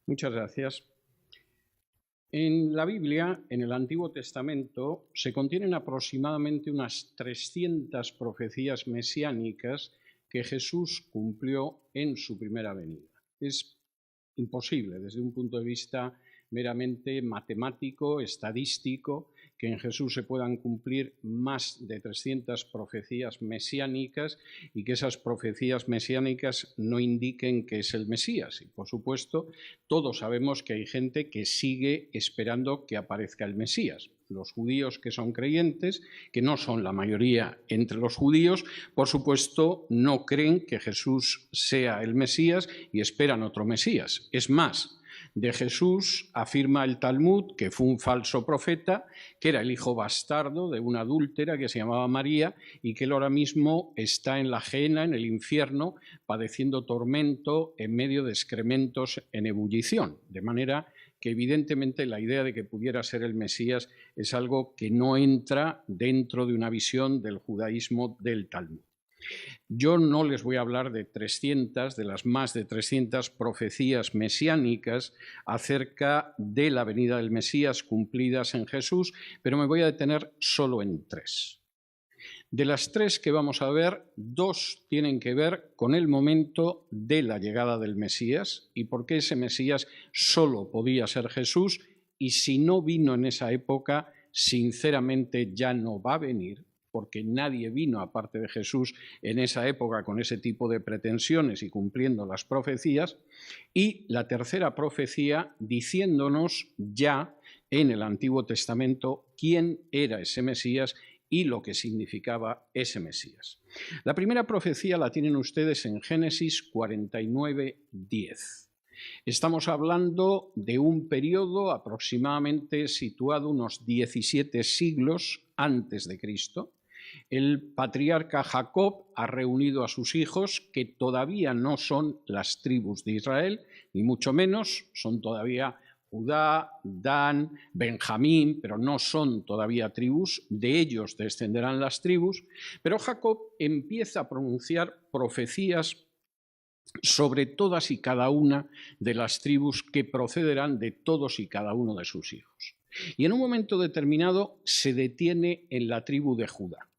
Muchas gracias. En la Biblia, en el Antiguo Testamento, se contienen aproximadamente unas 300 profecías mesiánicas que Jesús cumplió en su primera venida. Es imposible, desde un punto de vista meramente matemático, estadístico, que en Jesús se puedan cumplir más de 300 profecías mesiánicas y que esas profecías mesiánicas no indiquen que es el Mesías. Y, por supuesto, todos sabemos que hay gente que sigue esperando que aparezca el Mesías. Los judíos que son creyentes, que no son la mayoría entre los judíos, por supuesto, no creen que Jesús sea el Mesías y esperan otro Mesías. Es más, de Jesús afirma el Talmud que fue un falso profeta, que era el hijo bastardo de una adúltera que se llamaba María y que él ahora mismo está en la Gehenna, en el infierno, padeciendo tormento en medio de excrementos en ebullición. De manera que evidentemente la idea de que pudiera ser el Mesías es algo que no entra dentro de una visión del judaísmo del Talmud. Yo no les voy a hablar de las más de 300 profecías mesiánicas acerca de la venida del Mesías cumplidas en Jesús, pero me voy a detener solo en 3. De las 3 que vamos a ver, 2 tienen que ver con el momento de la llegada del Mesías y por qué ese Mesías solo podía ser Jesús y si no vino en esa época, sinceramente ya no va a venir, porque nadie vino aparte de Jesús en esa época con ese tipo de pretensiones y cumpliendo las profecías. Y la tercera profecía diciéndonos ya en el Antiguo Testamento quién era ese Mesías y lo que significaba ese Mesías. La primera profecía la tienen ustedes en Génesis 49:10. Estamos hablando de un periodo aproximadamente situado unos 17 siglos antes de Cristo. El patriarca Jacob ha reunido a sus hijos, que todavía no son las tribus de Israel, ni mucho menos, son todavía Judá, Dan, Benjamín, pero no son todavía tribus, de ellos descenderán las tribus, pero Jacob empieza a pronunciar profecías sobre todas y cada una de las tribus que procederán de todos y cada uno de sus hijos. Y en un momento determinado se detiene en la tribu de Judá.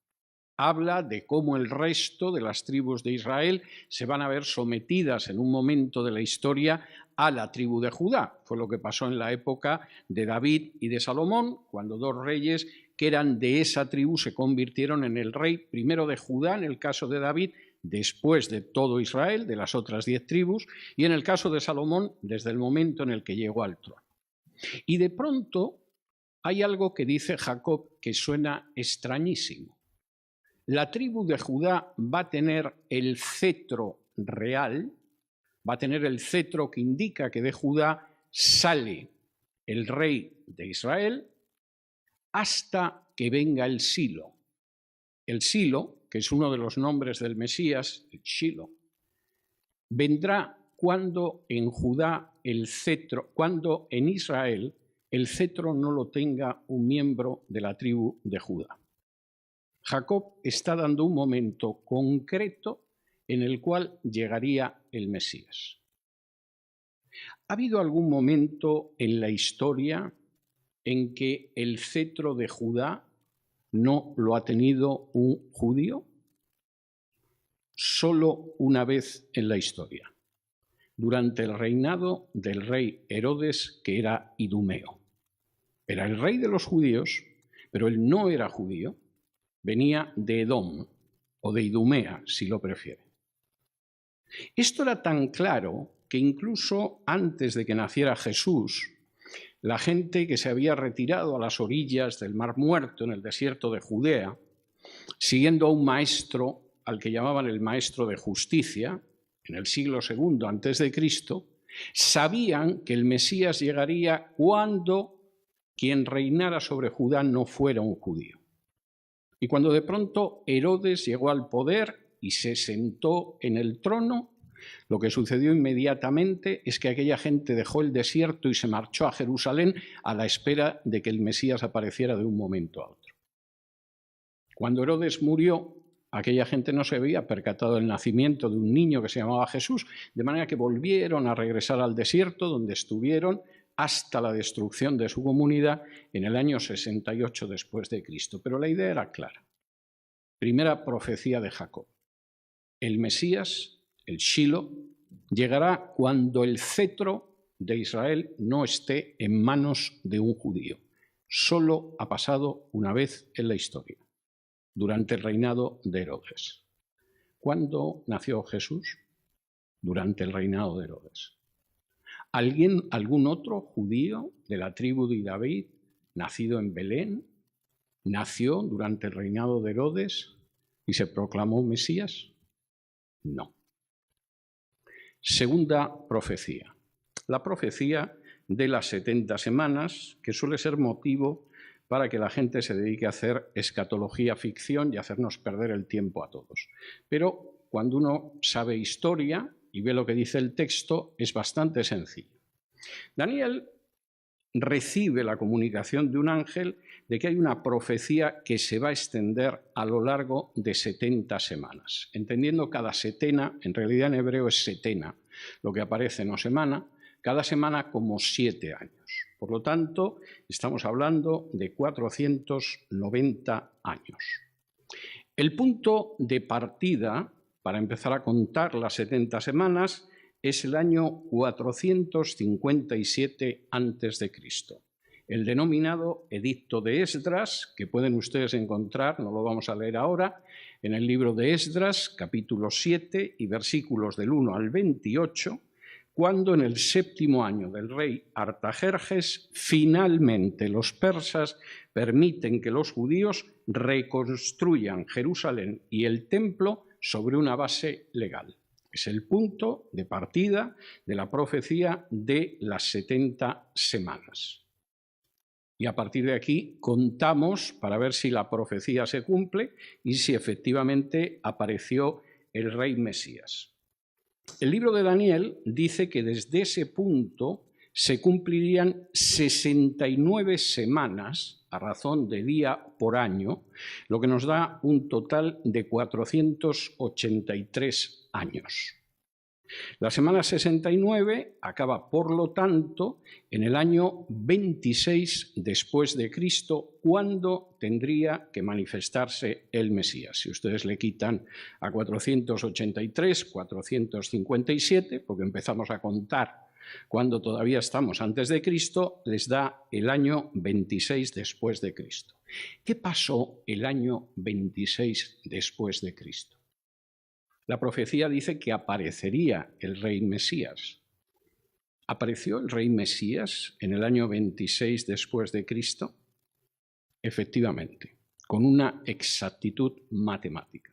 Habla de cómo el resto de las tribus de Israel se van a ver sometidas en un momento de la historia a la tribu de Judá. Fue lo que pasó en la época de David y de Salomón, cuando 2 reyes que eran de esa tribu se convirtieron en el rey primero de Judá, en el caso de David, después de todo Israel, de las otras 10 tribus, y en el caso de Salomón, desde el momento en el que llegó al trono. Y de pronto hay algo que dice Jacob que suena extrañísimo. La tribu de Judá va a tener el cetro real, va a tener el cetro que indica que de Judá sale el rey de Israel hasta que venga el Silo. El Silo, que es uno de los nombres del Mesías, el Shilo, vendrá cuando en Judá el cetro, cuando en Israel el cetro no lo tenga un miembro de la tribu de Judá. Jacob está dando un momento concreto en el cual llegaría el Mesías. ¿Ha habido algún momento en la historia en que el cetro de Judá no lo ha tenido un judío? Solo una vez en la historia, durante el reinado del rey Herodes, que era idumeo. Era el rey de los judíos, pero él no era judío, venía de Edom, o de Idumea, si lo prefiere. Esto era tan claro que incluso antes de que naciera Jesús, la gente que se había retirado a las orillas del Mar Muerto, en el desierto de Judea, siguiendo a un maestro al que llamaban el maestro de justicia, en el siglo II a.C., sabían que el Mesías llegaría cuando quien reinara sobre Judá no fuera un judío. Y cuando de pronto Herodes llegó al poder y se sentó en el trono, lo que sucedió inmediatamente es que aquella gente dejó el desierto y se marchó a Jerusalén a la espera de que el Mesías apareciera de un momento a otro. Cuando Herodes murió, aquella gente no se había percatado del nacimiento de un niño que se llamaba Jesús, de manera que volvieron a regresar al desierto, donde estuvieron hasta la destrucción de su comunidad en el año 68 después de Cristo. Pero la idea era clara. Primera profecía de Jacob. El Mesías, el Shilo, llegará cuando el cetro de Israel no esté en manos de un judío. Solo ha pasado una vez en la historia, durante el reinado de Herodes. ¿Cuándo nació Jesús? Durante el reinado de Herodes. ¿Algún otro judío de la tribu de David, nacido en Belén, nació durante el reinado de Herodes y se proclamó Mesías? No. Segunda profecía. La profecía de las 70 semanas, que suele ser motivo para que la gente se dedique a hacer escatología ficción y hacernos perder el tiempo a todos. Pero cuando uno sabe historia y ve lo que dice el texto, es bastante sencillo. Daniel recibe la comunicación de un ángel de que hay una profecía que se va a extender a lo largo de 70 semanas. Entendiendo cada setena, en realidad en hebreo es setena, lo que aparece no semana, cada semana como 7 años. Por lo tanto, estamos hablando de 490 años. El punto de partida para empezar a contar las 70 semanas es el año 457 a.C., el denominado Edicto de Esdras, que pueden ustedes encontrar, no lo vamos a leer ahora, en el libro de Esdras, capítulo 7 y versículos del 1 al 28, cuando en el 7º año del rey Artajerjes, finalmente los persas permiten que los judíos reconstruyan Jerusalén y el templo sobre una base legal. Es el punto de partida de la profecía de las 70 semanas. Y a partir de aquí contamos para ver si la profecía se cumple y si efectivamente apareció el rey Mesías. El libro de Daniel dice que desde ese punto se cumplirían 69 semanas a razón de día por año, lo que nos da un total de 483 años. La semana 69 acaba, por lo tanto, en el año 26 después de Cristo, cuando tendría que manifestarse el Mesías. Si ustedes le quitan a 483, 457, porque empezamos a contar cuando todavía estamos antes de Cristo, les da el año 26 después de Cristo. ¿Qué pasó el año 26 después de Cristo? La profecía dice que aparecería el rey Mesías. ¿Apareció el rey Mesías en el año 26 después de Cristo? Efectivamente, con una exactitud matemática.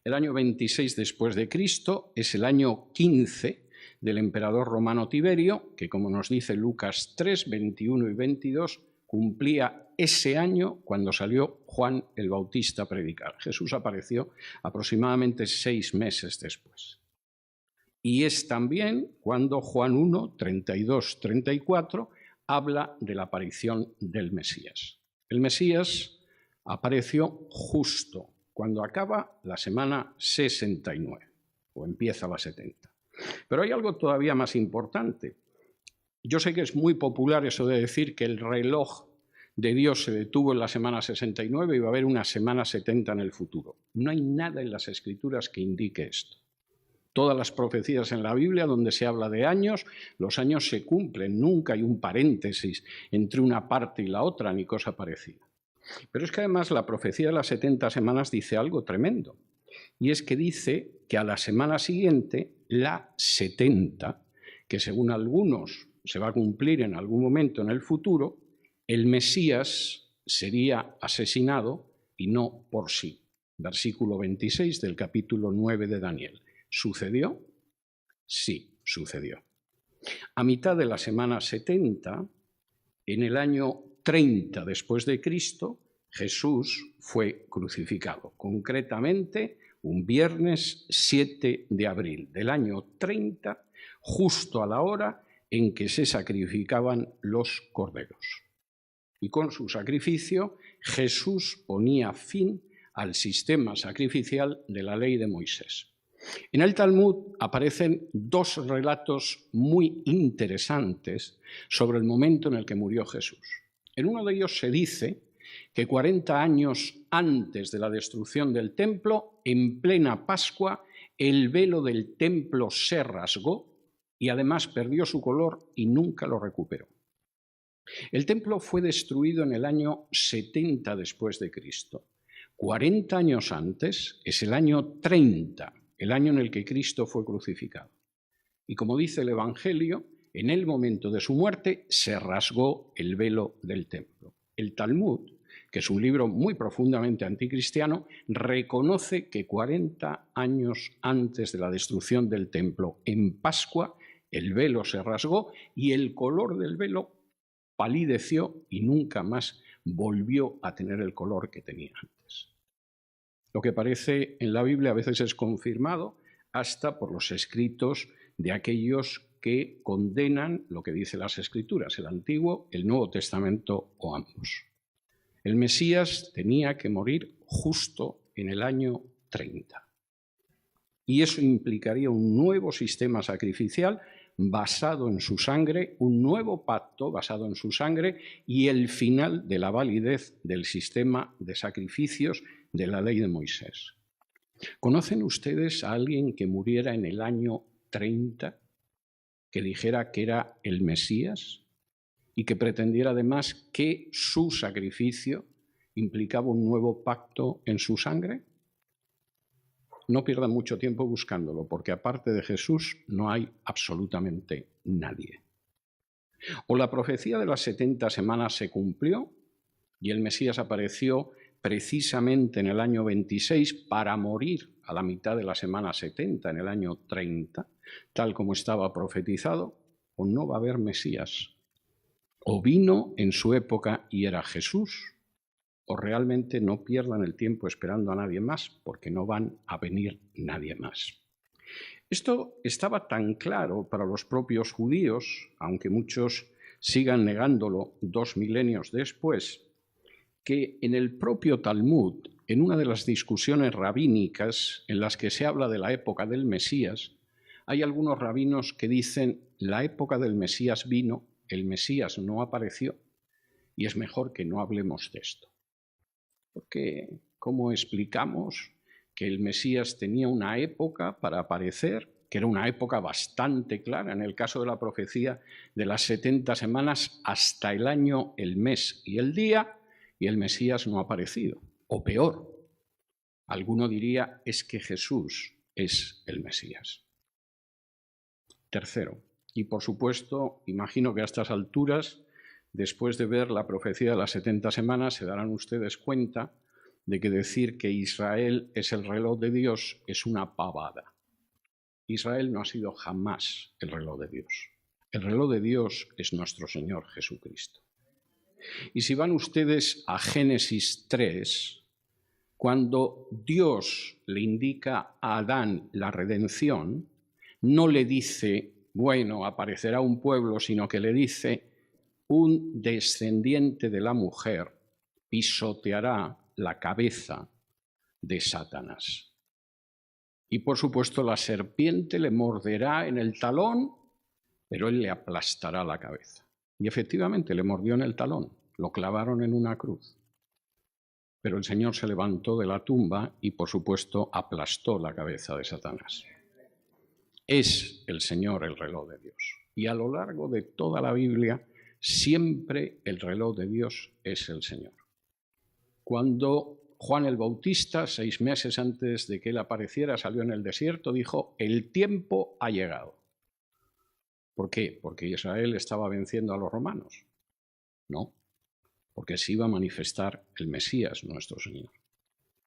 El año 26 después de Cristo es el año 15 del emperador romano Tiberio, que, como nos dice Lucas 3, 21 y 22, cumplía ese año cuando salió Juan el Bautista a predicar. Jesús apareció aproximadamente 6 meses después. Y es también cuando Juan 1, 32, 34, habla de la aparición del Mesías. El Mesías apareció justo cuando acaba la semana 69, o empieza la 70. Pero hay algo todavía más importante. Yo sé que es muy popular eso de decir que el reloj de Dios se detuvo en la semana 69 y va a haber una semana 70 en el futuro. No hay nada en las Escrituras que indique esto. Todas las profecías en la Biblia donde se habla de años, los años se cumplen, nunca hay un paréntesis entre una parte y la otra, ni cosa parecida. Pero es que además la profecía de las 70 semanas dice algo tremendo, y es que dice que a la semana siguiente, la 70, que según algunos se va a cumplir en algún momento en el futuro, el Mesías sería asesinado y no por sí. Versículo 26 del capítulo 9 de Daniel. ¿Sucedió? Sí, sucedió. A mitad de la semana 70, en el año 30 después de Cristo, Jesús fue crucificado. Concretamente, un viernes 7 de abril del año 30, justo a la hora en que se sacrificaban los corderos. Y con su sacrificio, Jesús ponía fin al sistema sacrificial de la ley de Moisés. En el Talmud aparecen dos relatos muy interesantes sobre el momento en el que murió Jesús. En uno de ellos se dice que 40 años antes de la destrucción del templo, en plena Pascua, el velo del templo se rasgó y además perdió su color y nunca lo recuperó. El templo fue destruido en el año 70 después de Cristo. 40 años antes es el año 30, el año en el que Cristo fue crucificado. Y como dice el Evangelio, en el momento de su muerte se rasgó el velo del templo. El Talmud, que es un libro muy profundamente anticristiano, reconoce que 40 años antes de la destrucción del templo, en Pascua, el velo se rasgó y el color del velo palideció y nunca más volvió a tener el color que tenía antes. Lo que aparece en la Biblia a veces es confirmado hasta por los escritos de aquellos que condenan lo que dicen las Escrituras, el Antiguo, el Nuevo Testamento o ambos. El Mesías tenía que morir justo en el año 30. Y eso implicaría un nuevo sistema sacrificial basado en su sangre, un nuevo pacto basado en su sangre y el final de la validez del sistema de sacrificios de la ley de Moisés. ¿Conocen ustedes a alguien que muriera en el año 30, que dijera que era el Mesías y que pretendiera además que su sacrificio implicaba un nuevo pacto en su sangre? No pierdan mucho tiempo buscándolo, porque aparte de Jesús no hay absolutamente nadie. O la profecía de las 70 semanas se cumplió y el Mesías apareció precisamente en el año 26 para morir a la mitad de la semana 70, en el año 30, tal como estaba profetizado, o no va a haber Mesías. O vino en su época y era Jesús, o realmente no pierdan el tiempo esperando a nadie más, porque no van a venir nadie más. Esto estaba tan claro para los propios judíos, aunque muchos sigan negándolo 2 milenios después, que en el propio Talmud, en una de las discusiones rabínicas en las que se habla de la época del Mesías, hay algunos rabinos que dicen la época del Mesías vino, el Mesías no apareció y es mejor que no hablemos de esto. Porque, ¿cómo explicamos que el Mesías tenía una época para aparecer, que era una época bastante clara, en el caso de la profecía de las 70 semanas, hasta el año, el mes y el día, y el Mesías no ha aparecido? O peor, alguno diría es que Jesús es el Mesías. Tercero, y por supuesto, imagino que a estas alturas, después de ver la profecía de las 70 semanas, se darán ustedes cuenta de que decir que Israel es el reloj de Dios es una pavada. Israel no ha sido jamás el reloj de Dios. El reloj de Dios es nuestro Señor Jesucristo. Y si van ustedes a Génesis 3, cuando Dios le indica a Adán la redención, no le dice, bueno, aparecerá un pueblo, sino que le dice, un descendiente de la mujer pisoteará la cabeza de Satanás. Y por supuesto la serpiente le morderá en el talón, pero él le aplastará la cabeza. Y efectivamente le mordió en el talón, lo clavaron en una cruz. Pero el Señor se levantó de la tumba y por supuesto aplastó la cabeza de Satanás. Es el Señor el reloj de Dios. Y a lo largo de toda la Biblia, siempre el reloj de Dios es el Señor. Cuando Juan el Bautista, 6 meses antes de que él apareciera, salió en el desierto, dijo, el tiempo ha llegado. ¿Por qué? ¿Porque Israel estaba venciendo a los romanos? No, porque se iba a manifestar el Mesías, nuestro Señor.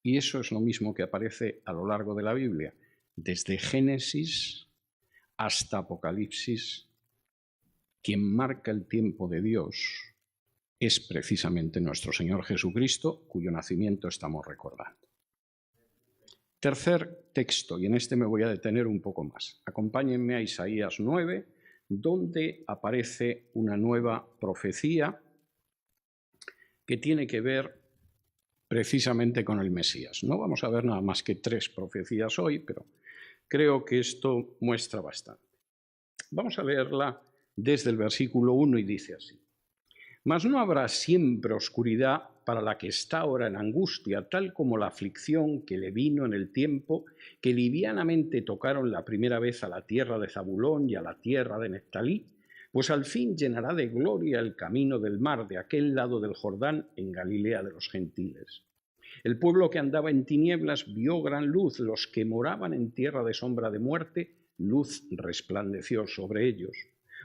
Y eso es lo mismo que aparece a lo largo de la Biblia, desde Génesis hasta Apocalipsis. Quien marca el tiempo de Dios es precisamente nuestro Señor Jesucristo, cuyo nacimiento estamos recordando. Tercer texto, y en este me voy a detener un poco más. Acompáñenme a Isaías 9, donde aparece una nueva profecía que tiene que ver precisamente con el Mesías. No vamos a ver nada más que 3 profecías hoy, pero creo que esto muestra bastante. Vamos a leerla desde el versículo 1 y dice así: Mas no habrá siempre oscuridad para la que está ahora en angustia, tal como la aflicción que le vino en el tiempo que livianamente tocaron la primera vez a la tierra de Zabulón y a la tierra de Neftalí, pues al fin llenará de gloria el camino del mar de aquel lado del Jordán en Galilea de los gentiles. El pueblo que andaba en tinieblas vio gran luz, los que moraban en tierra de sombra de muerte, luz resplandeció sobre ellos.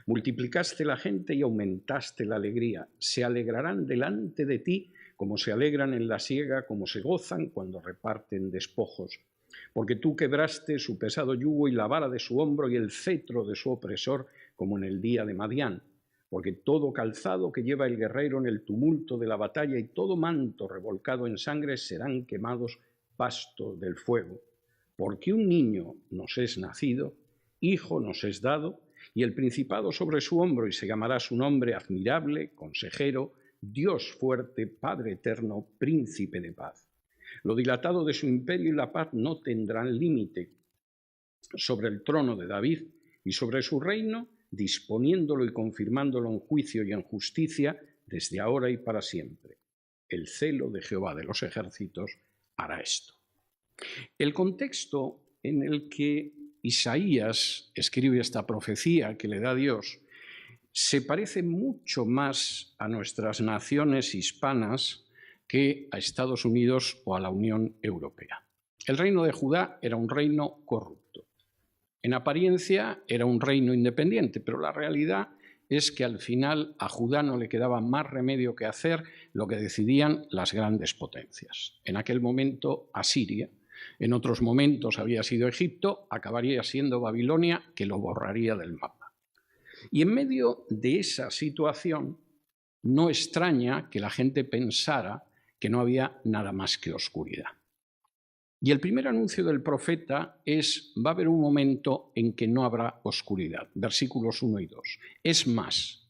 Multiplicaste la gente y aumentaste la alegría. Se alegrarán delante de ti como se alegran en la siega, como se gozan cuando reparten despojos. Porque tú quebraste su pesado yugo y la vara de su hombro y el cetro de su opresor, como en el día de Madián. Porque todo calzado que lleva el guerrero en el tumulto de la batalla y todo manto revolcado en sangre serán quemados pasto del fuego. Porque un niño nos es nacido, hijo nos es dado, y el principado sobre su hombro, y se llamará su nombre admirable, consejero, Dios fuerte, Padre eterno, príncipe de paz. Lo dilatado de su imperio y la paz no tendrán límite sobre el trono de David y sobre su reino, disponiéndolo y confirmándolo en juicio y en justicia desde ahora y para siempre. El celo de Jehová de los ejércitos hará esto. El contexto en el que Isaías escribe esta profecía que le da Dios se parece mucho más a nuestras naciones hispanas que a Estados Unidos o a la Unión Europea. El reino de Judá era un reino corrupto. En apariencia era un reino independiente, pero la realidad es que al final a Judá no le quedaba más remedio que hacer lo que decidían las grandes potencias. En aquel momento Asiria, en otros momentos había sido Egipto, acabaría siendo Babilonia, que lo borraría del mapa. Y en medio de esa situación, no extraña que la gente pensara que no había nada más que oscuridad. Y el primer anuncio del profeta es: va a haber un momento en que no habrá oscuridad. Versículos 1 y 2. Es más,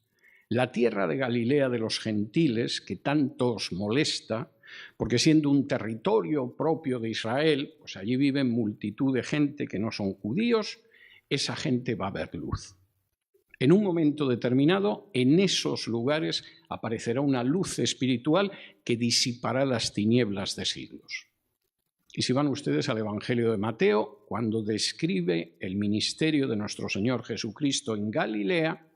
la tierra de Galilea de los gentiles, que tanto os molesta, porque siendo un territorio propio de Israel, pues allí viven multitud de gente que no son judíos, esa gente va a ver luz. En un momento determinado, en esos lugares aparecerá una luz espiritual que disipará las tinieblas de siglos. Y si van ustedes al Evangelio de Mateo, cuando describe el ministerio de nuestro Señor Jesucristo en Galilea,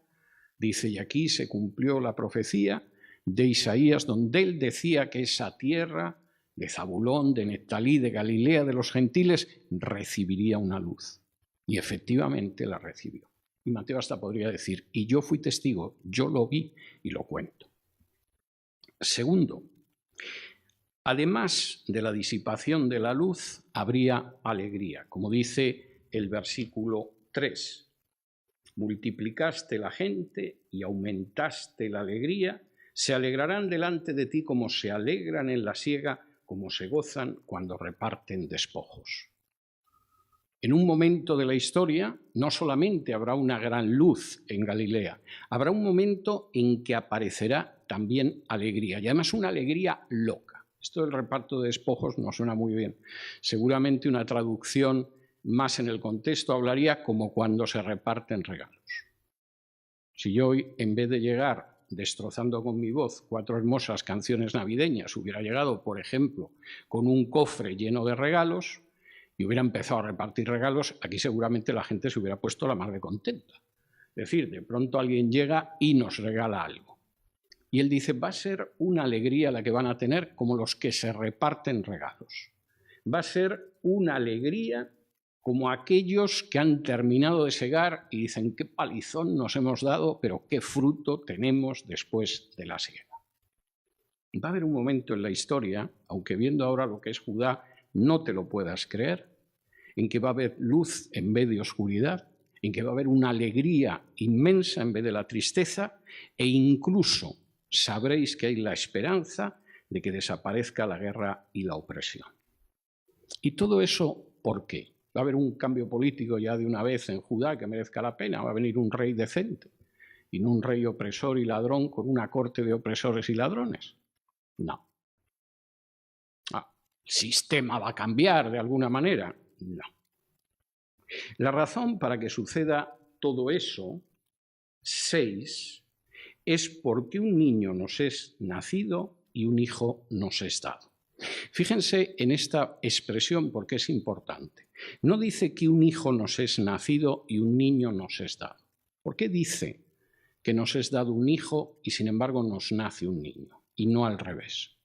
dice: y aquí se cumplió la profecía de Isaías, donde él decía que esa tierra de Zabulón, de Neftalí, de Galilea, de los gentiles, recibiría una luz. Y efectivamente la recibió. Y Mateo hasta podría decir: y yo fui testigo, yo lo vi y lo cuento. Segundo, además de la disipación de la luz, habría alegría, como dice el versículo 3. Multiplicaste la gente y aumentaste la alegría, se alegrarán delante de ti como se alegran en la siega, como se gozan cuando reparten despojos. En un momento de la historia, no solamente habrá una gran luz en Galilea, habrá un momento en que aparecerá también alegría, y además una alegría loca. Esto del reparto de despojos no suena muy bien. Seguramente una traducción más en el contexto hablaría como cuando se reparten regalos. Si yo hoy, en vez de llegar destrozando con mi voz 4 hermosas canciones navideñas, hubiera llegado, por ejemplo, con un cofre lleno de regalos y hubiera empezado a repartir regalos, aquí seguramente la gente se hubiera puesto la mar de contenta. Es decir, de pronto alguien llega y nos regala algo. Y él dice: va a ser una alegría la que van a tener como los que se reparten regalos. Va a ser una alegría como aquellos que han terminado de segar y dicen: qué palizón nos hemos dado, pero qué fruto tenemos después de la siega. Va a haber un momento en la historia, aunque viendo ahora lo que es Judá no te lo puedas creer, en que va a haber luz en vez de oscuridad, en que va a haber una alegría inmensa en vez de la tristeza, e incluso sabréis que hay la esperanza de que desaparezca la guerra y la opresión. ¿Y todo eso por qué? ¿Va a haber un cambio político ya de una vez en Judá que merezca la pena? ¿Va a venir un rey decente y no un rey opresor y ladrón con una corte de opresores y ladrones? No. sistema va a cambiar de alguna manera. No. La razón para que suceda todo eso, 6, es porque un niño nos es nacido y un hijo nos es dado. Fíjense en esta expresión porque es importante. No dice que un hijo nos es nacido y un niño nos es dado. ¿Por qué dice que nos es dado un hijo y sin embargo nos nace un niño y no al revés?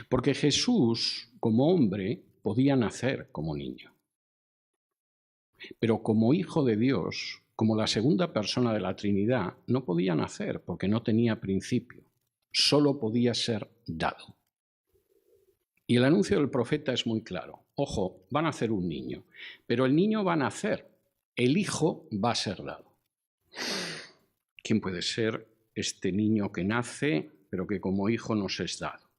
Porque Jesús, como hombre, podía nacer como niño. Pero como hijo de Dios, como la segunda persona de la Trinidad, no podía nacer porque no tenía principio. Solo podía ser dado. Y el anuncio del profeta es muy claro. Ojo, va a nacer un niño, pero el niño va a nacer, el hijo va a ser dado. ¿Quién puede ser este niño que nace, pero que como hijo nos es dado?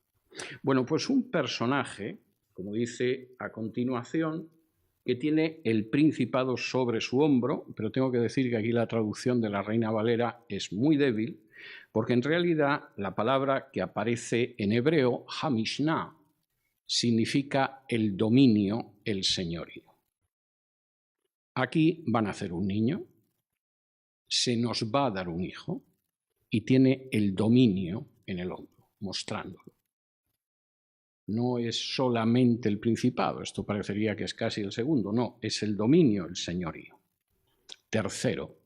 Bueno, pues un personaje, como dice a continuación, que tiene el principado sobre su hombro, pero tengo que decir que aquí la traducción de la Reina Valera es muy débil, porque en realidad la palabra que aparece en hebreo, hamishná, significa el dominio, el señorío. Aquí van a nacer un niño, se nos va a dar un hijo y tiene el dominio en el hombro, mostrándolo. No es solamente el principado, esto parecería que es casi el segundo, no, es el dominio, el señorío. Tercero,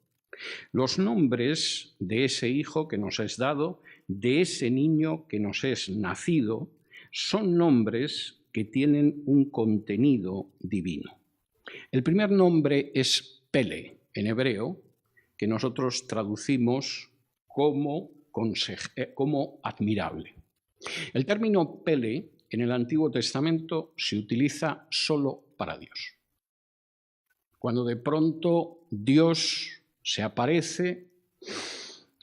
los nombres de ese hijo que nos es dado, de ese niño que nos es nacido, son nombres que tienen un contenido divino. El primer nombre es Pele, en hebreo, que nosotros traducimos como admirable. El término Pele en el Antiguo Testamento se utiliza solo para Dios. Cuando de pronto Dios se aparece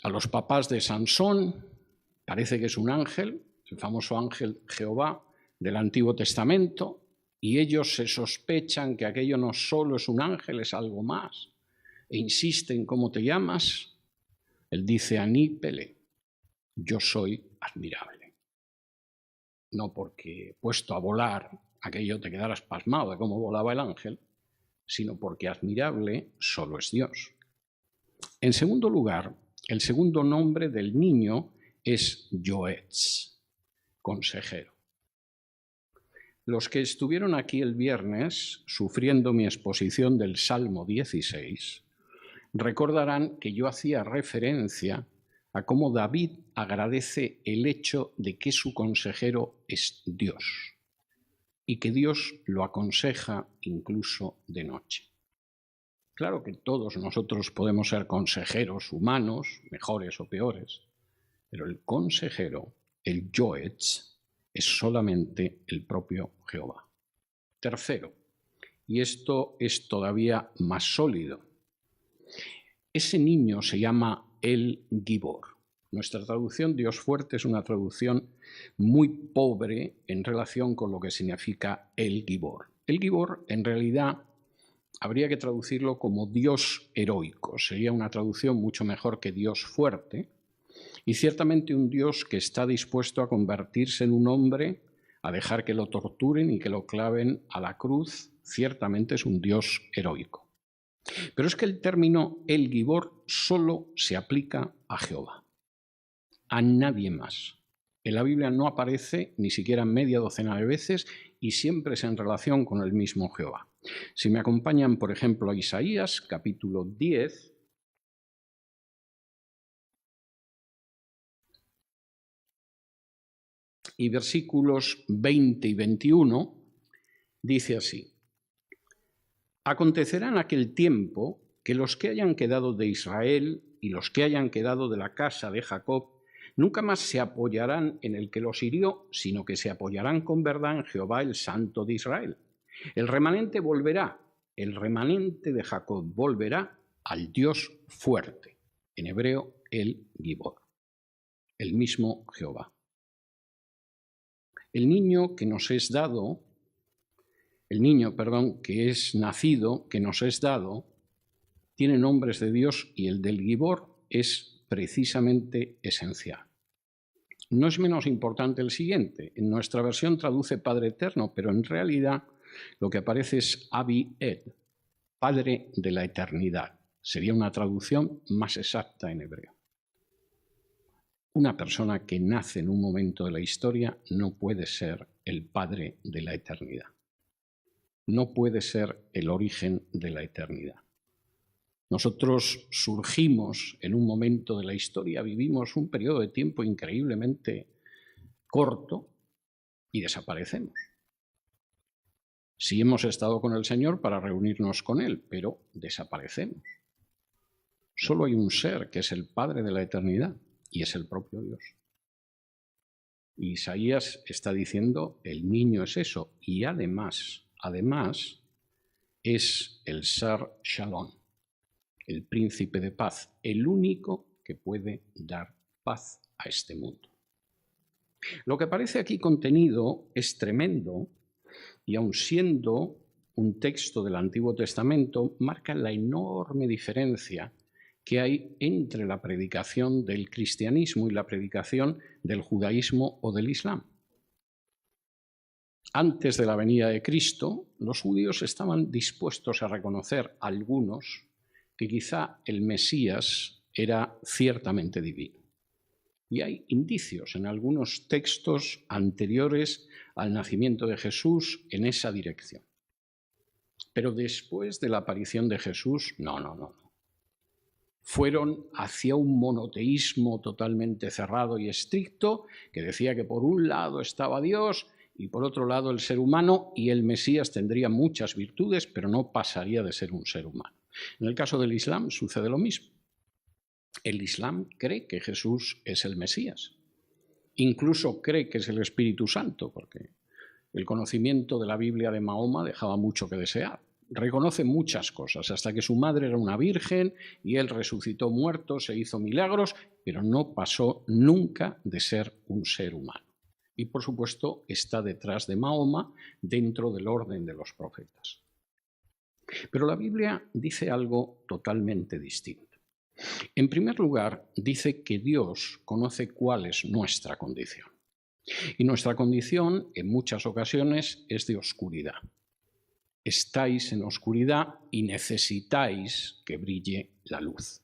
a los papás de Sansón, parece que es un ángel, el famoso ángel Jehová del Antiguo Testamento, y ellos se sospechan que aquello no solo es un ángel, es algo más, e insisten: ¿cómo te llamas? Él dice: Aní Pele, yo soy admirable. No porque puesto a volar aquello te quedaras pasmado de cómo volaba el ángel, sino porque admirable solo es Dios. En segundo lugar, el segundo nombre del niño es Yoetz, consejero. Los que estuvieron aquí el viernes sufriendo mi exposición del Salmo 16 recordarán que yo hacía referencia a cómo David agradece el hecho de que su consejero es Dios y que Dios lo aconseja incluso de noche. Claro que todos nosotros podemos ser consejeros humanos, mejores o peores, pero el consejero, el Yoetz, es solamente el propio Jehová. Tercero, y esto es todavía más sólido, ese niño se llama el Gibor. Nuestra traducción Dios fuerte es una traducción muy pobre en relación con lo que significa el Gibor. El Gibor en realidad habría que traducirlo como Dios heroico. Sería una traducción mucho mejor que Dios fuerte. Y ciertamente un Dios que está dispuesto a convertirse en un hombre, a dejar que lo torturen y que lo claven a la cruz, ciertamente es un Dios heroico. Pero es que el término el Gibor solo se aplica a Jehová, a nadie más. En la Biblia no aparece ni siquiera media docena de veces y siempre es en relación con el mismo Jehová. Si me acompañan, por ejemplo, a Isaías, capítulo 10, y versículos 20 y 21, dice así: Acontecerá en aquel tiempo que los que hayan quedado de Israel y los que hayan quedado de la casa de Jacob nunca más se apoyarán en el que los hirió, sino que se apoyarán con verdad en Jehová, el Santo de Israel. El remanente volverá, el remanente de Jacob volverá al Dios fuerte, en hebreo el Gibor, el mismo Jehová. El niño que nos es dado, que es nacido, que nos es dado, tiene nombres de Dios y el del Gibor es precisamente esencial. No es menos importante el siguiente. En nuestra versión traduce Padre Eterno, pero en realidad lo que aparece es Abi Ed, Padre de la Eternidad. Sería una traducción más exacta en hebreo. Una persona que nace en un momento de la historia no puede ser el Padre de la Eternidad. No puede ser el origen de la eternidad. Nosotros surgimos en un momento de la historia, vivimos un periodo de tiempo increíblemente corto y desaparecemos. Sí hemos estado con el Señor para reunirnos con Él, pero desaparecemos. Solo hay un ser que es el Padre de la eternidad y es el propio Dios. Isaías está diciendo, el niño es eso, y además es el Sar Shalom, el príncipe de paz, el único que puede dar paz a este mundo. Lo que aparece aquí contenido es tremendo y aun siendo un texto del Antiguo Testamento, marca la enorme diferencia que hay entre la predicación del cristianismo y la predicación del judaísmo o del islam. Antes de la venida de Cristo, los judíos estaban dispuestos a reconocer a algunos que quizá el Mesías era ciertamente divino. Y hay indicios en algunos textos anteriores al nacimiento de Jesús en esa dirección. Pero después de la aparición de Jesús, no. Fueron hacia un monoteísmo totalmente cerrado y estricto, que decía que por un lado estaba Dios y por otro lado el ser humano, y el Mesías tendría muchas virtudes, pero no pasaría de ser un ser humano. En el caso del Islam sucede lo mismo. El Islam cree que Jesús es el Mesías. Incluso cree que es el Espíritu Santo, porque el conocimiento de la Biblia de Mahoma dejaba mucho que desear. Reconoce muchas cosas, hasta que su madre era una virgen y él resucitó muertos e hizo milagros, pero no pasó nunca de ser un ser humano. Y por supuesto está detrás de Mahoma dentro del orden de los profetas. Pero la Biblia dice algo totalmente distinto. En primer lugar, dice que Dios conoce cuál es nuestra condición. Y nuestra condición, en muchas ocasiones, es de oscuridad. Estáis en oscuridad y necesitáis que brille la luz.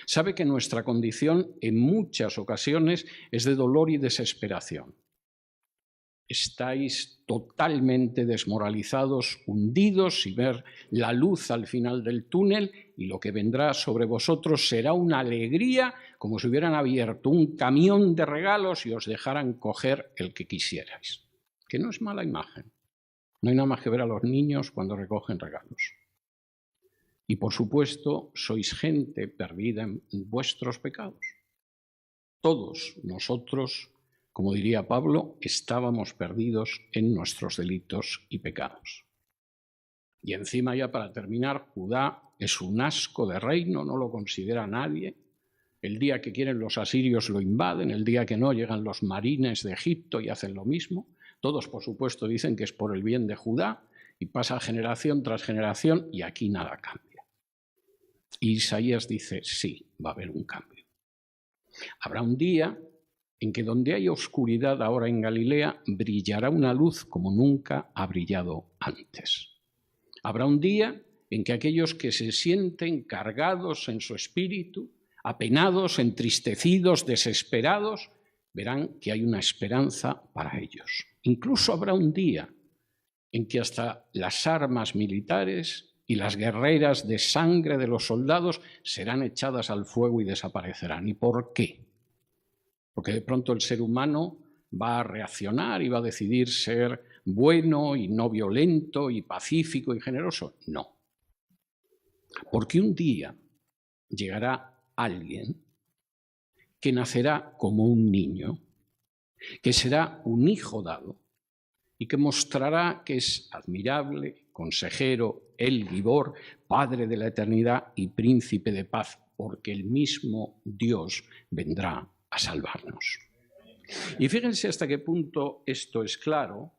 Sabe que nuestra condición, en muchas ocasiones, es de dolor y desesperación. Estáis totalmente desmoralizados, hundidos, sin ver la luz al final del túnel, y lo que vendrá sobre vosotros será una alegría, como si hubieran abierto un camión de regalos y os dejaran coger el que quisierais. Que no es mala imagen. No hay nada más que ver a los niños cuando recogen regalos. Y por supuesto, sois gente perdida en vuestros pecados. Todos nosotros, como diría Pablo, estábamos perdidos en nuestros delitos y pecados. Y encima, ya para terminar, Judá es un asco de reino, no lo considera nadie. El día que quieren los asirios lo invaden, el día que no llegan los marines de Egipto y hacen lo mismo. Todos, por supuesto, dicen que es por el bien de Judá y pasa generación tras generación y aquí nada cambia. Y Isaías dice, sí, va a haber un cambio. Habrá un día en que donde hay oscuridad ahora en Galilea, brillará una luz como nunca ha brillado antes. Habrá un día en que aquellos que se sienten cargados en su espíritu, apenados, entristecidos, desesperados, verán que hay una esperanza para ellos. Incluso habrá un día en que hasta las armas militares y las guerreras de sangre de los soldados serán echadas al fuego y desaparecerán. ¿Y por qué? Porque de pronto el ser humano va a reaccionar y va a decidir ser bueno y no violento y pacífico y generoso. No. Porque un día llegará alguien que nacerá como un niño, que será un hijo dado y que mostrará que es admirable, consejero, el Gibor, Padre de la eternidad y príncipe de paz, porque el mismo Dios vendrá a salvarnos. Y fíjense hasta qué punto esto es claro,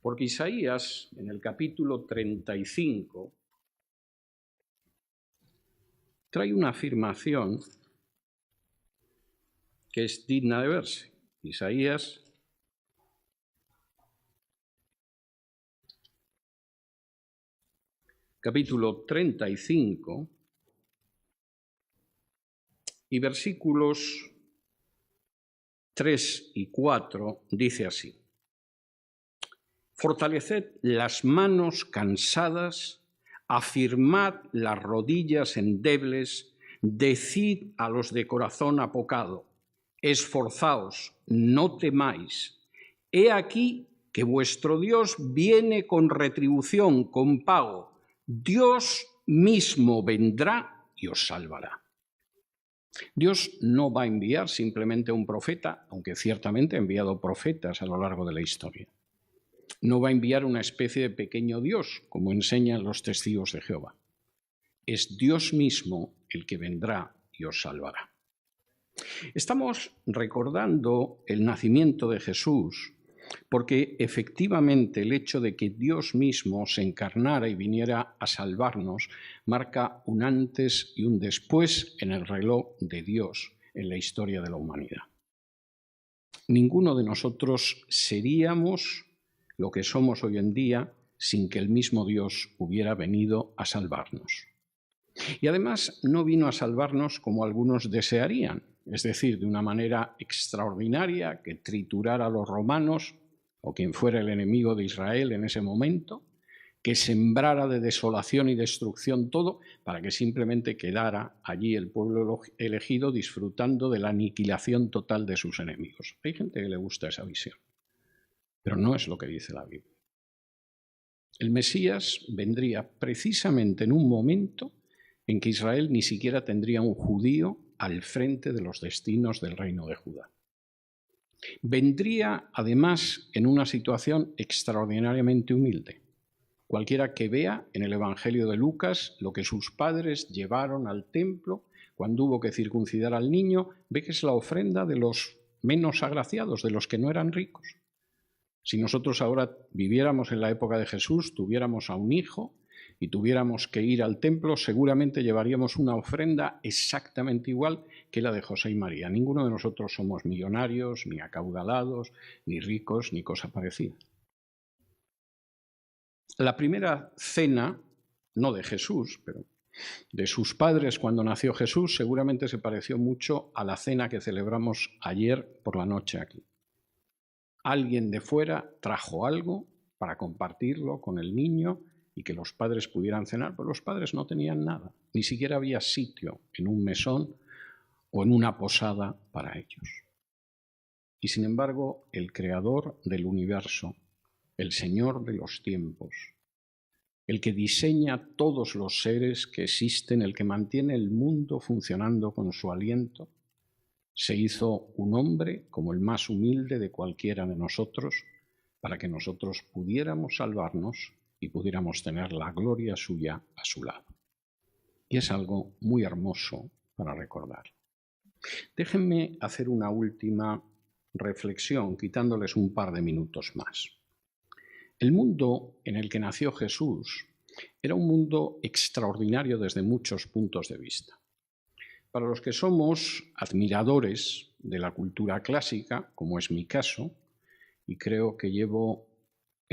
porque Isaías, en el capítulo 35, trae una afirmación que es digna de verse. Isaías capítulo 35 y versículos 3 y 4 dice así: Fortaleced las manos cansadas, afirmad las rodillas endebles, decid a los de corazón apocado, esforzaos, no temáis. He aquí que vuestro Dios viene con retribución, con pago. Dios mismo vendrá y os salvará. Dios no va a enviar simplemente a un profeta, aunque ciertamente ha enviado profetas a lo largo de la historia. No va a enviar una especie de pequeño Dios, como enseñan los testigos de Jehová. Es Dios mismo el que vendrá y os salvará. Estamos recordando el nacimiento de Jesús porque efectivamente el hecho de que Dios mismo se encarnara y viniera a salvarnos marca un antes y un después en el reloj de Dios en la historia de la humanidad. Ninguno de nosotros seríamos lo que somos hoy en día sin que el mismo Dios hubiera venido a salvarnos. Y además no vino a salvarnos como algunos desearían, es decir, de una manera extraordinaria que triturara a los romanos o quien fuera el enemigo de Israel en ese momento, que sembrara de desolación y destrucción todo para que simplemente quedara allí el pueblo elegido disfrutando de la aniquilación total de sus enemigos. Hay gente que le gusta esa visión, pero no es lo que dice la Biblia. El Mesías vendría precisamente en un momento en que Israel ni siquiera tendría un judío al frente de los destinos del reino de Judá. Vendría, además, en una situación extraordinariamente humilde. Cualquiera que vea en el Evangelio de Lucas lo que sus padres llevaron al templo cuando hubo que circuncidar al niño, ve que es la ofrenda de los menos agraciados, de los que no eran ricos. Si nosotros ahora viviéramos en la época de Jesús, tuviéramos a un hijo y tuviéramos que ir al templo, seguramente llevaríamos una ofrenda exactamente igual que la de José y María. Ninguno de nosotros somos millonarios, ni acaudalados, ni ricos, ni cosa parecida. La primera cena, no de Jesús, pero de sus padres cuando nació Jesús, seguramente se pareció mucho a la cena que celebramos ayer por la noche aquí. Alguien de fuera trajo algo para compartirlo con el niño y que los padres pudieran cenar, pero los padres no tenían nada, ni siquiera había sitio en un mesón o en una posada para ellos. Y sin embargo, el creador del universo, el Señor de los tiempos, el que diseña todos los seres que existen, el que mantiene el mundo funcionando con su aliento, se hizo un hombre como el más humilde de cualquiera de nosotros para que nosotros pudiéramos salvarnos y pudiéramos tener la gloria suya a su lado. Y es algo muy hermoso para recordar. Déjenme hacer una última reflexión, quitándoles un par de minutos más. El mundo en el que nació Jesús era un mundo extraordinario desde muchos puntos de vista. Para los que somos admiradores de la cultura clásica, como es mi caso, y creo que llevo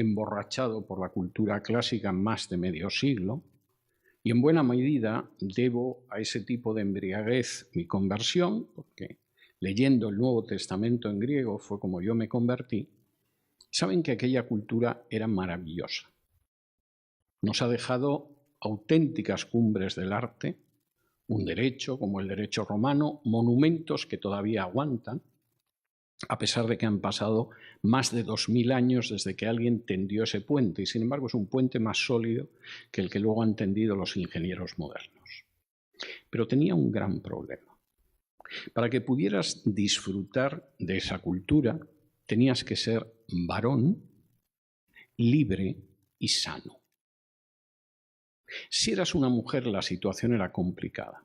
emborrachado por la cultura clásica más de medio siglo, y en buena medida debo a ese tipo de embriaguez mi conversión, porque leyendo el Nuevo Testamento en griego fue como yo me convertí. Saben que aquella cultura era maravillosa. Nos ha dejado auténticas cumbres del arte, un derecho como el derecho romano, monumentos que todavía aguantan, a pesar de que han pasado más de 2000 años desde que alguien tendió ese puente, y sin embargo es un puente más sólido que el que luego han tendido los ingenieros modernos. Pero tenía un gran problema. Para que pudieras disfrutar de esa cultura, tenías que ser varón, libre y sano. Si eras una mujer, la situación era complicada.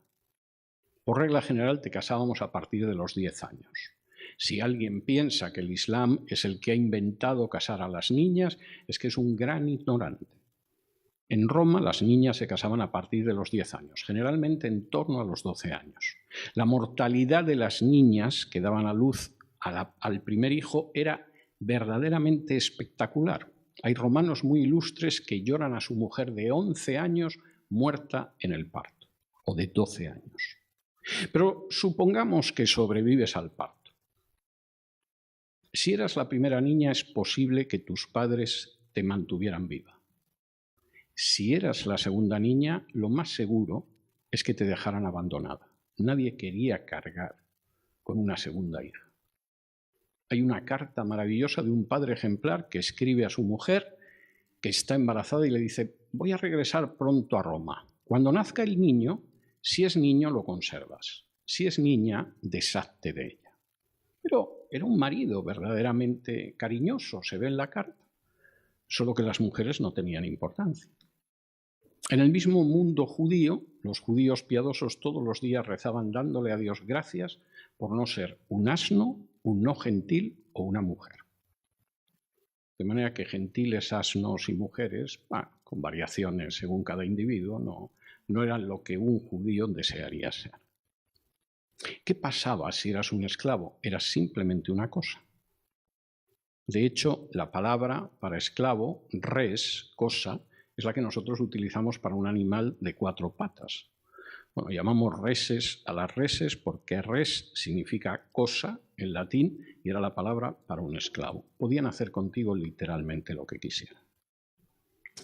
Por regla general, te casábamos a partir de los 10 años. Si alguien piensa que el Islam es el que ha inventado casar a las niñas, es que es un gran ignorante. En Roma, las niñas se casaban a partir de los 10 años, generalmente en torno a los 12 años. La mortalidad de las niñas que daban a luz al primer hijo era verdaderamente espectacular. Hay romanos muy ilustres que lloran a su mujer de 11 años muerta en el parto, o de 12 años. Pero supongamos que sobrevives al parto. Si eras la primera niña, es posible que tus padres te mantuvieran viva. Si eras la segunda niña, lo más seguro es que te dejaran abandonada. Nadie quería cargar con una segunda hija. Hay una carta maravillosa de un padre ejemplar que escribe a su mujer que está embarazada y le dice: voy a regresar pronto a Roma. Cuando nazca el niño, si es niño lo conservas. Si es niña, deshazte de ella. Pero era un marido verdaderamente cariñoso, se ve en la carta. Solo que las mujeres no tenían importancia. En el mismo mundo judío, los judíos piadosos todos los días rezaban dándole a Dios gracias por no ser un asno, un no gentil o una mujer. De manera que gentiles, asnos y mujeres, con variaciones según cada individuo, no eran lo que un judío desearía ser. ¿Qué pasaba si eras un esclavo? Eras simplemente una cosa. De hecho, la palabra para esclavo, res, cosa, es la que nosotros utilizamos para un animal de 4 patas. Bueno, llamamos reses a las reses porque res significa cosa en latín y era la palabra para un esclavo. Podían hacer contigo literalmente lo que quisieran.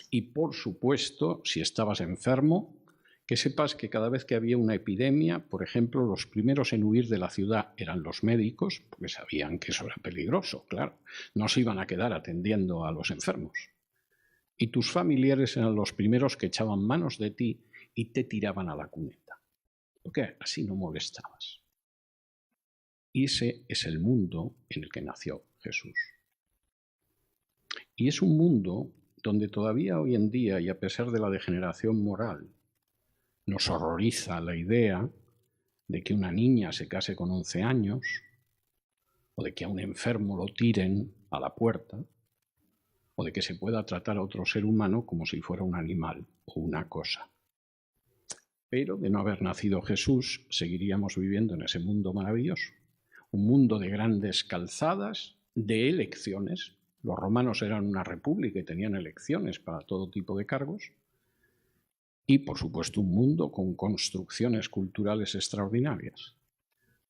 Y por supuesto, si estabas enfermo, que sepas que cada vez que había una epidemia, por ejemplo, los primeros en huir de la ciudad eran los médicos, porque sabían que eso era peligroso, claro. No se iban a quedar atendiendo a los enfermos. Y tus familiares eran los primeros que echaban manos de ti y te tiraban a la cuneta, porque así no molestabas. Y ese es el mundo en el que nació Jesús. Y es un mundo donde todavía hoy en día, y a pesar de la degeneración moral, nos horroriza la idea de que una niña se case con 11 años o de que a un enfermo lo tiren a la puerta o de que se pueda tratar a otro ser humano como si fuera un animal o una cosa. Pero de no haber nacido Jesús, seguiríamos viviendo en ese mundo maravilloso. Un mundo de grandes calzadas, de elecciones. Los romanos eran una república y tenían elecciones para todo tipo de cargos. Y, por supuesto, un mundo con construcciones culturales extraordinarias.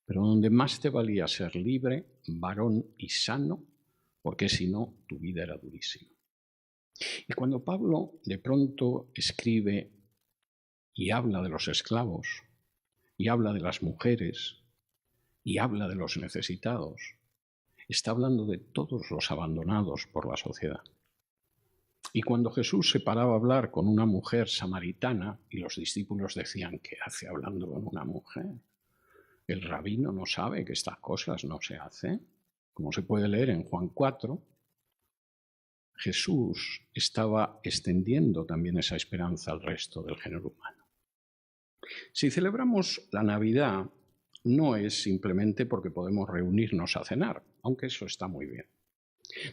Pero donde más te valía ser libre, varón y sano, porque si no, tu vida era durísima. Y cuando Pablo de pronto escribe y habla de los esclavos, y habla de las mujeres, y habla de los necesitados, está hablando de todos los abandonados por la sociedad. Y cuando Jesús se paraba a hablar con una mujer samaritana y los discípulos decían: ¿qué hace hablando con una mujer? El rabino no sabe que estas cosas no se hacen. Como se puede leer en Juan 4, Jesús estaba extendiendo también esa esperanza al resto del género humano. Si celebramos la Navidad, no es simplemente porque podemos reunirnos a cenar, aunque eso está muy bien.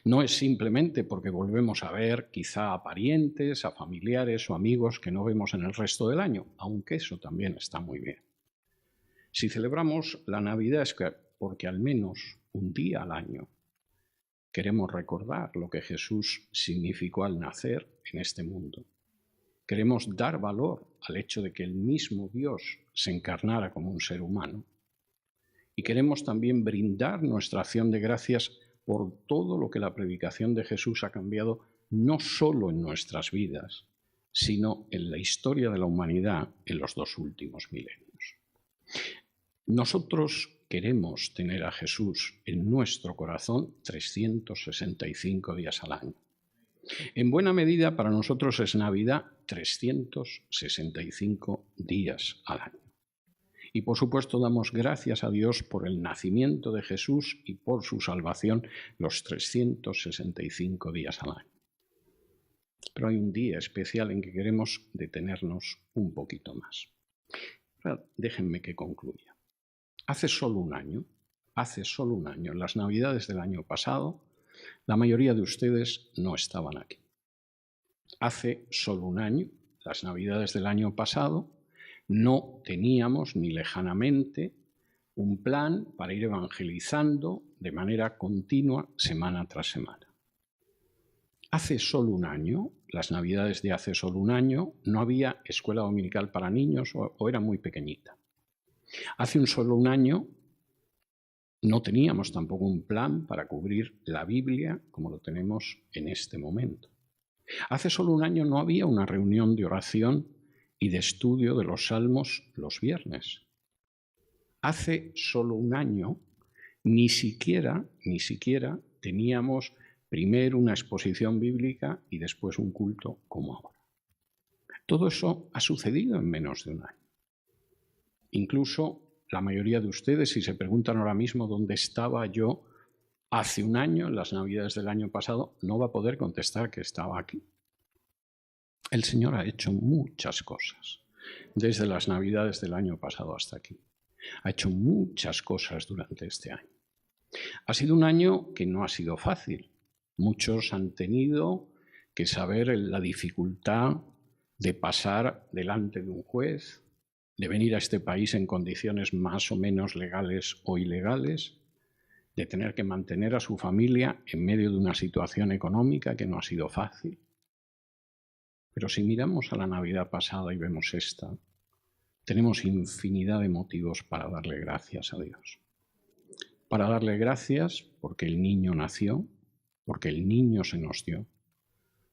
No es simplemente porque volvemos a ver quizá a parientes, a familiares o amigos que no vemos en el resto del año, aunque eso también está muy bien. Si celebramos la Navidad es porque al menos un día al año queremos recordar lo que Jesús significó al nacer en este mundo. Queremos dar valor al hecho de que el mismo Dios se encarnara como un ser humano. Y queremos también brindar nuestra acción de gracias por todo lo que la predicación de Jesús ha cambiado, no solo en nuestras vidas, sino en la historia de la humanidad en los 2 últimos milenios. Nosotros queremos tener a Jesús en nuestro corazón 365 días al año. En buena medida para nosotros es Navidad 365 días al año. Y por supuesto damos gracias a Dios por el nacimiento de Jesús y por su salvación los 365 días al año. Pero hay un día especial en que queremos detenernos un poquito más. Pero déjenme que concluya. Hace solo un año, en las Navidades del año pasado, la mayoría de ustedes no estaban aquí. Hace solo un año, las Navidades del año pasado, no teníamos ni lejanamente un plan para ir evangelizando de manera continua, semana tras semana. Hace solo un año, las Navidades de hace solo un año, no había escuela dominical para niños o era muy pequeñita. Hace solo un año no teníamos tampoco un plan para cubrir la Biblia como lo tenemos en este momento. Hace solo un año no había una reunión de oración y de estudio de los salmos los viernes. Hace solo un año ni siquiera teníamos primero una exposición bíblica y después un culto como ahora. Todo eso ha sucedido en menos de un año. Incluso la mayoría de ustedes, si se preguntan ahora mismo dónde estaba yo hace un año, en las Navidades del año pasado, no va a poder contestar que estaba aquí. El Señor ha hecho muchas cosas, desde las Navidades del año pasado hasta aquí. Ha hecho muchas cosas durante este año. Ha sido un año que no ha sido fácil. Muchos han tenido que saber la dificultad de pasar delante de un juez, de venir a este país en condiciones más o menos legales o ilegales, de tener que mantener a su familia en medio de una situación económica que no ha sido fácil. Pero si miramos a la Navidad pasada y vemos esta, tenemos infinidad de motivos para darle gracias a Dios. Para darle gracias porque el niño nació, porque el niño se nos dio,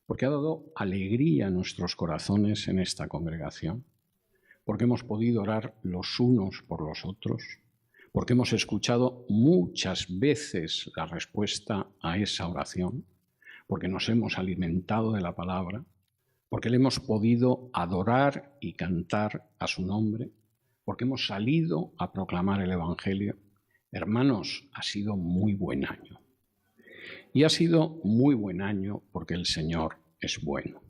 porque ha dado alegría a nuestros corazones en esta congregación, porque hemos podido orar los unos por los otros, porque hemos escuchado muchas veces la respuesta a esa oración, porque nos hemos alimentado de la palabra, porque le hemos podido adorar y cantar a su nombre, porque hemos salido a proclamar el Evangelio. Hermanos, ha sido muy buen año. Y ha sido muy buen año porque el Señor es bueno.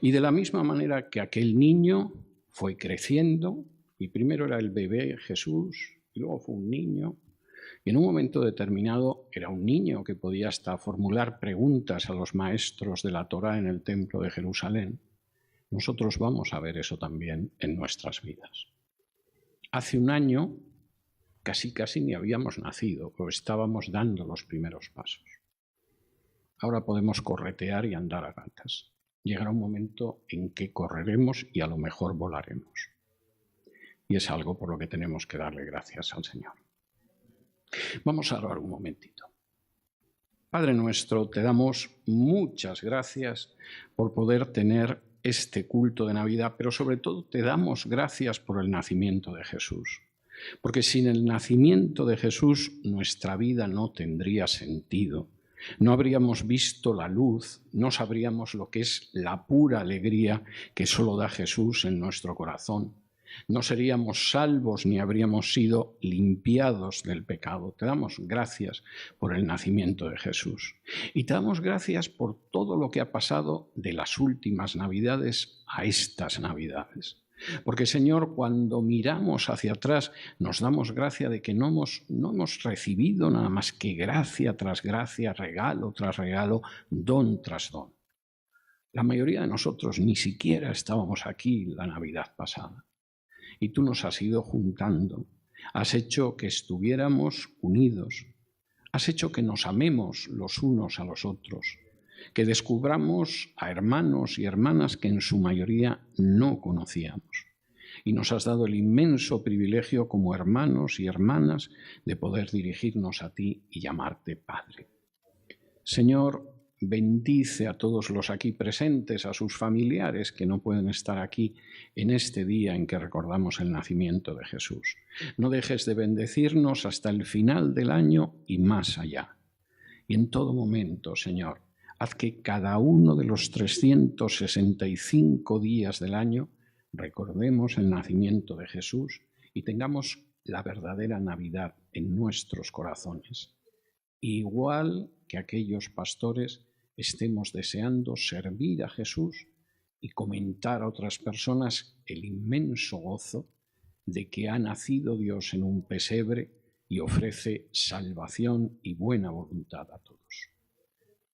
Y de la misma manera que aquel niño fue creciendo, y primero era el bebé Jesús, y luego fue un niño, y en un momento determinado era un niño que podía hasta formular preguntas a los maestros de la Torá en el templo de Jerusalén. Nosotros vamos a ver eso también en nuestras vidas. Hace un año casi ni habíamos nacido o estábamos dando los primeros pasos. Ahora podemos corretear y andar a gatas. Llegará un momento en que correremos y a lo mejor volaremos. Y es algo por lo que tenemos que darle gracias al Señor. Vamos a orar un momentito. Padre nuestro, te damos muchas gracias por poder tener este culto de Navidad, pero sobre todo te damos gracias por el nacimiento de Jesús. Porque sin el nacimiento de Jesús nuestra vida no tendría sentido. No habríamos visto la luz, no sabríamos lo que es la pura alegría que solo da Jesús en nuestro corazón. No seríamos salvos ni habríamos sido limpiados del pecado. Te damos gracias por el nacimiento de Jesús. Y te damos gracias por todo lo que ha pasado de las últimas Navidades a estas Navidades. Porque, Señor, cuando miramos hacia atrás, nos damos gracia de que no hemos recibido nada más que gracia tras gracia, regalo tras regalo, don tras don. La mayoría de nosotros ni siquiera estábamos aquí la Navidad pasada. Y tú nos has ido juntando, has hecho que estuviéramos unidos, has hecho que nos amemos los unos a los otros, que descubramos a hermanos y hermanas que en su mayoría no conocíamos. Y nos has dado el inmenso privilegio como hermanos y hermanas de poder dirigirnos a ti y llamarte Padre. Señor, bendice a todos los aquí presentes, a sus familiares que no pueden estar aquí en este día en que recordamos el nacimiento de Jesús. No dejes de bendecirnos hasta el final del año y más allá. Y en todo momento, Señor, haz que cada uno de los 365 días del año recordemos el nacimiento de Jesús y tengamos la verdadera Navidad en nuestros corazones. Igual que aquellos pastores, estemos deseando servir a Jesús y comentar a otras personas el inmenso gozo de que ha nacido Dios en un pesebre y ofrece salvación y buena voluntad a todos.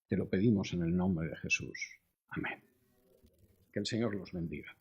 Te lo pedimos en el nombre de Jesús. Amén. Que el Señor los bendiga.